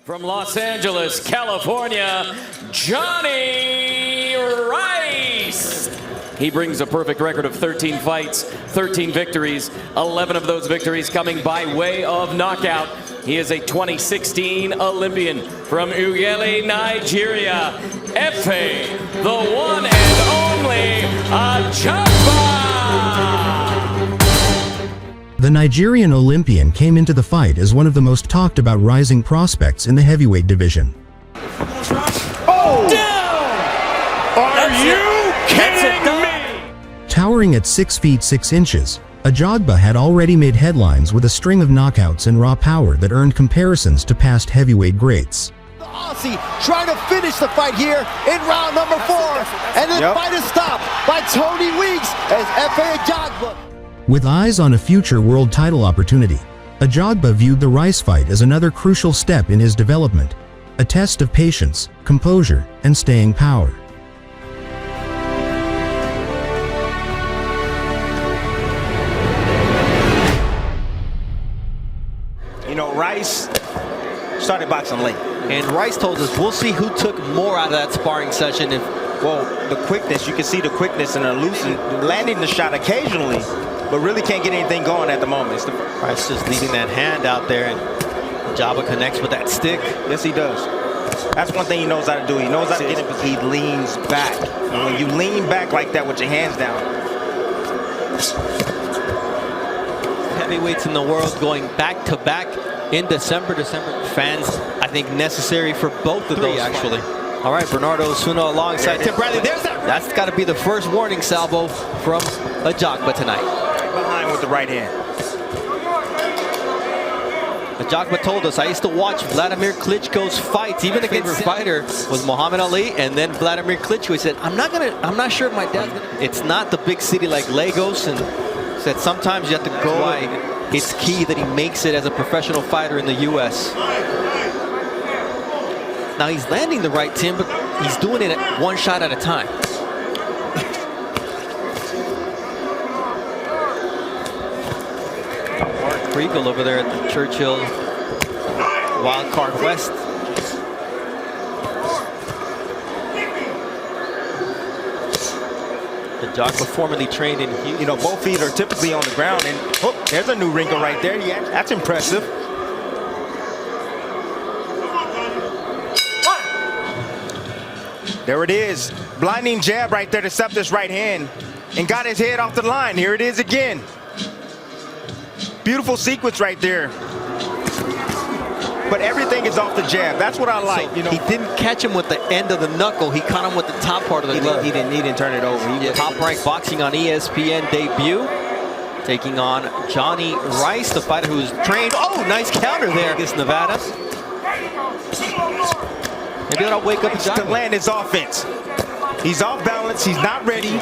From Los Angeles, California, Johnny Rice. He brings a perfect record of 13 fights, 13 victories, 11 of those victories coming by way of knockout. He is a 2016 Olympian from Ughelli, Nigeria. Efe, the one and only Ajagba. The Nigerian Olympian came into the fight as one of the most talked about rising prospects in the heavyweight division. Oh! Down! Are you kidding me? Towering at 6 feet 6 inches, Ajagba had already made headlines with a string of knockouts and raw power that earned comparisons to past heavyweight greats. The Aussie trying to finish the fight here in round number 4, and the fight is stopped by Tony Weeks as Efe Ajagba. With eyes on a future world title opportunity, Ajagba viewed the Rice fight as another crucial step in his development, a test of patience, composure, and staying power. You know, Rice started boxing late. And Rice told us we'll see who took more out of that sparring session. Well, the quickness, you can see the quickness and the landing the shot occasionally, but really can't get anything going at the moment. Rice just leaving that hand out there, and Ajagba connects with that stick. Yes, he does. That's one thing he knows how to do. He knows how to get it because he leans back. And when you lean back like that with your hands down. Heavyweights in the world going back to back in December. Fans, I think, necessary for both of those, actually. All right, Bernardo Osuna alongside Tim Bradley. That's got to be the first warning salvo from Ajagba tonight. Right behind with the right hand. Ajagba told us, I used to watch Vladimir Klitschko's fights, even against fighter was Muhammad Ali, and then Vladimir Klitschko. He said, I'm not sure if my dad's gonna. It's not the big city like Lagos, and said sometimes you have to go. It's key that he makes it as a professional fighter in the U.S. Now he's landing the right, Tim, but he's doing it at one shot at a time. Mark Kriegel over there at the Churchill Wildcard West. Ajagba formerly trained in Houston. You know, both feet are typically on the ground, and oh, there's a new wrinkle right there. Yeah, that's impressive. There it is. Blinding jab right there to stop this right hand and got his head off the line. Here it is again. Beautiful sequence right there. But everything is off the jab. That's what I like. So, you know, he didn't catch him with the end of the knuckle. He caught him with the top part of the glove. He didn't turn it over. Top Rank Boxing on ESPN debut. Taking on Johnny Rice, the fighter who's trained. Oh, nice counter there against Nevada. Maybe that'll wake up to land his offense. He's off balance. He's not ready. A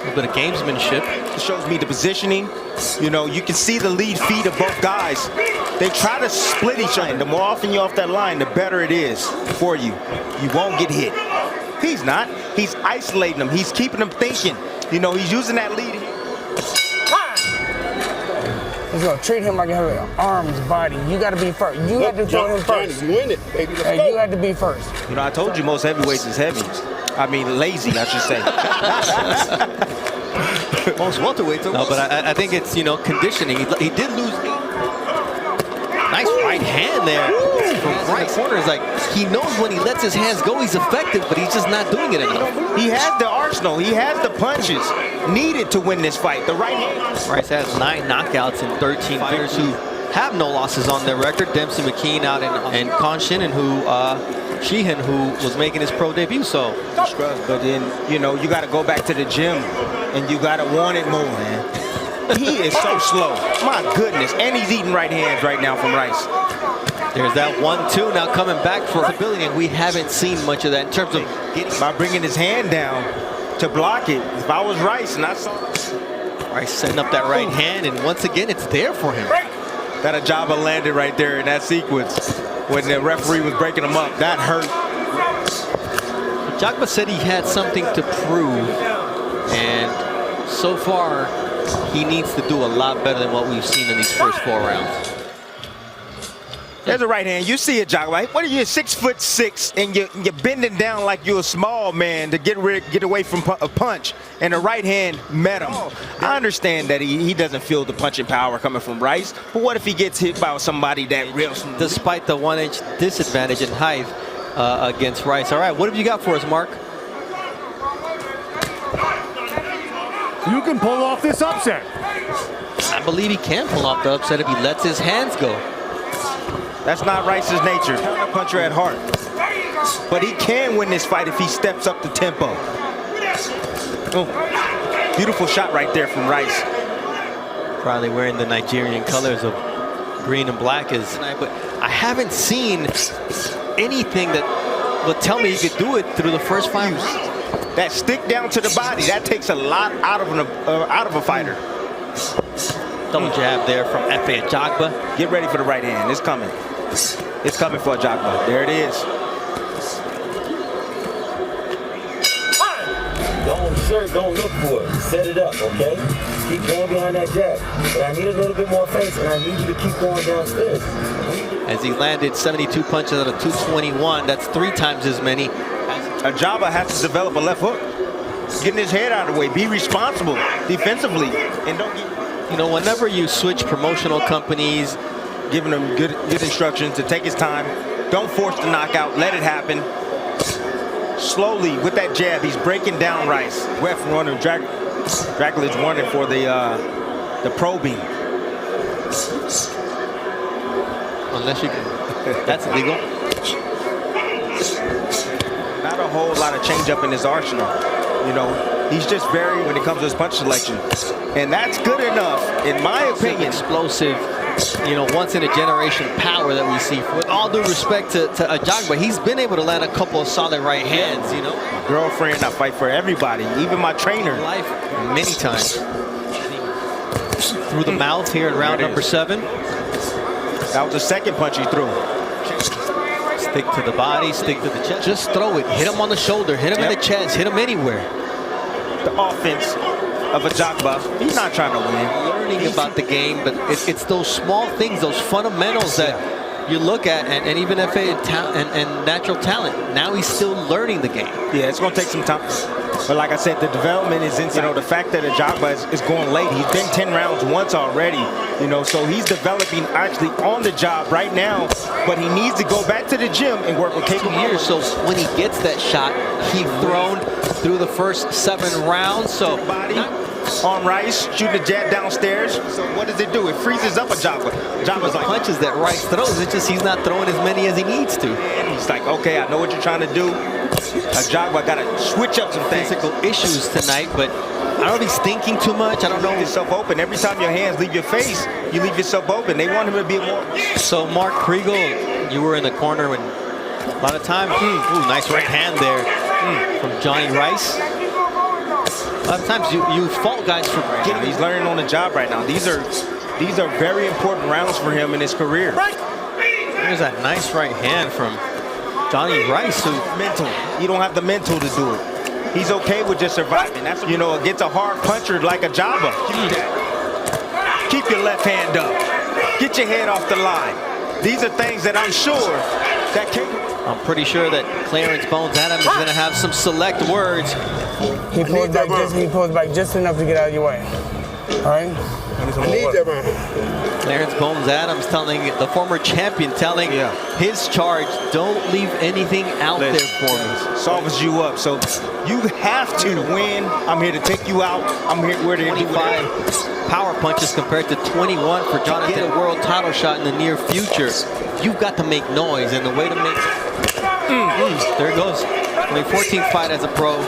little bit of gamesmanship. It shows me the positioning. You know, you can see the lead feet of both guys. They try to split each other. The more often you're off that line, the better it is for you. You won't get hit. He's not. He's isolating them. He's keeping them thinking. You know, he's using that lead. He's gonna treat him like he has an arms, body. You gotta be first. You got to throw him first. You win it, baby. Let's go. You had to be first. You know, I told you most heavyweights is heavy. I mean, lazy, I should say. Most welterweights are. No, but I think it's, you know, conditioning. He did lose. Nice right hand there from right corner. Is like, he knows when he lets his hands go, he's effective, but he's just not doing it enough. He has the arsenal. He has the punches needed to win this fight. The right hand. Rice has 9 knockouts and 13 fighters who have no losses on their record. Dempsey McKean out in Konshin, and Sheehan, who was making his pro debut. So, but then, you know, you got to go back to the gym and you got to want it more, man. He is so slow. My goodness. And he's eating right hands right now from Rice. There's that 1-2 now coming back for ability, and we haven't seen much of that in terms of getting. By bringing his hand down to block it. If I was Rice and I saw Rice setting up that right hand, and once again, it's there for him. That Ajagba landed right there in that sequence when the referee was breaking him up. That hurt. Ajagba said he had something to prove, and so far, he needs to do a lot better than what we've seen in these first 4 rounds. There's a right hand. You see it, Ajagba. What are you, 6'6", and you're bending down like you're a small man to get away from a punch, and the right hand met him. I understand that he doesn't feel the punching power coming from Rice, but what if he gets hit by somebody that real smooth? Despite the 1-inch disadvantage in height against Rice. All right, what have you got for us, Mark? You can pull off this upset. I believe he can pull off the upset if he lets his hands go. That's not Rice's nature. Puncher at heart. But he can win this fight if he steps up the tempo. Oh, beautiful shot right there from Rice. Probably wearing the Nigerian colors of green and black but I haven't seen anything that would tell me he could do it through the first 5 rounds. That stick down to the body, that takes a lot out of a fighter. Double jab there from Efe Ajagba. Get ready for the right hand. It's coming. It's coming for Ajagba. There it is. Don't look for it. Set it up, okay? Keep going behind that jab. But I need a little bit more face, and I need you to keep going downstairs. As he landed 72 punches out of 221, that's 3 times as many. Ajagba has to develop a left hook. Getting his head out of the way. Be responsible defensively. And don't get... You know, whenever you switch promotional companies, giving him good instructions to take his time. Don't force the knockout. Let it happen. Slowly, with that jab, he's breaking down Rice. Ref runner, Dracula's warning for the probing. Unless you can, that's illegal. Not a whole lot of change up in his arsenal. You know, he's just very when it comes to his punch selection. And that's good enough, in my opinion. Explosive, you know, once in a generation power that we see. With all due respect to Ajagba, he's been able to land a couple of solid right hands, you know. My girlfriend, I fight for everybody, even my trainer. Life many times. Through the mouth here in round number 7. That was the second punch he threw. Stick to the body, stick to the chest. Just throw it. Hit him on the shoulder, hit him in the chest, hit him anywhere. The offense of Ajagba, he's not trying to win. Learning about the game, but it's those small things, those fundamentals that you look at, and even Efe and natural talent. Now he's still learning the game. Yeah, it's going to take some time. But like I said, the development is inside. You know, the fact that Ajagba is going late. He's been 10 rounds once already. You know, so he's developing actually on the job right now. But he needs to go back to the gym and work with 2 years. So when he gets that shot, he's thrown through the first 7 rounds. So body on Rice, shooting the jab downstairs. So what does it do? It freezes up Ajagba. Ajagba's like punches that Rice throws. It's just he's not throwing as many as he needs to. And he's like, okay, I know what you're trying to do. Ajagba got to switch up some things. Physical issues tonight, but I don't know if he's thinking too much. I don't know. Leave yourself open. Every time your hands leave your face, you leave yourself open. They want him to be more. So Mark Kriegel, you were in the corner when a lot of times. Ooh, nice right hand there from Johnny Rice. A lot of times you fault guys for getting. He's learning on the job right now. These are very important rounds for him in his career. There's that nice right hand from Johnny Rice, who mental. You don't have the mental to do it. He's okay with just surviving. That's, you know, against a hard puncher like Ajagba. Keep your left hand up. Get your head off the line. These are things that I'm sure that can. I'm pretty sure that Clarence Bones Adams is going to have some select words. He pulled back just enough to get out of your way. All right? I need that, man. Clarence Bones Adams telling the former champion, telling his charge, don't leave anything out there for me. Softens you up. So you have to win. I'm here to take you out. I'm here. We're to 25 power punches compared to 21 for Jonathan. Get a world title shot in the near future. You've got to make noise, and the way to make there it goes. The 14th fight as a pro.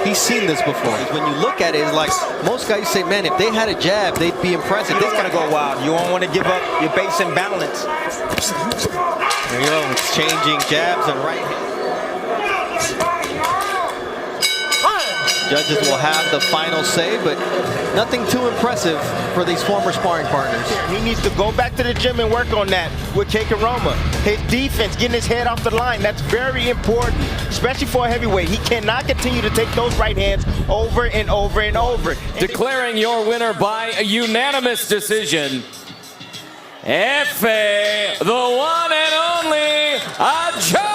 He's seen this before. When you look at it, it's like most guys say, man, if they had a jab, they'd be impressive. This gotta go wild. You don't want to give up your base and balance. There you go, exchanging jabs and right hand. Judges will have the final say, but nothing too impressive for these former sparring partners. He needs to go back to the gym and work on that with Kekaroma. His defense, getting his head off the line, that's very important, especially for a heavyweight. He cannot continue to take those right hands over and over and over. Declaring your winner by a unanimous decision, Efe, the one and only Ajagba.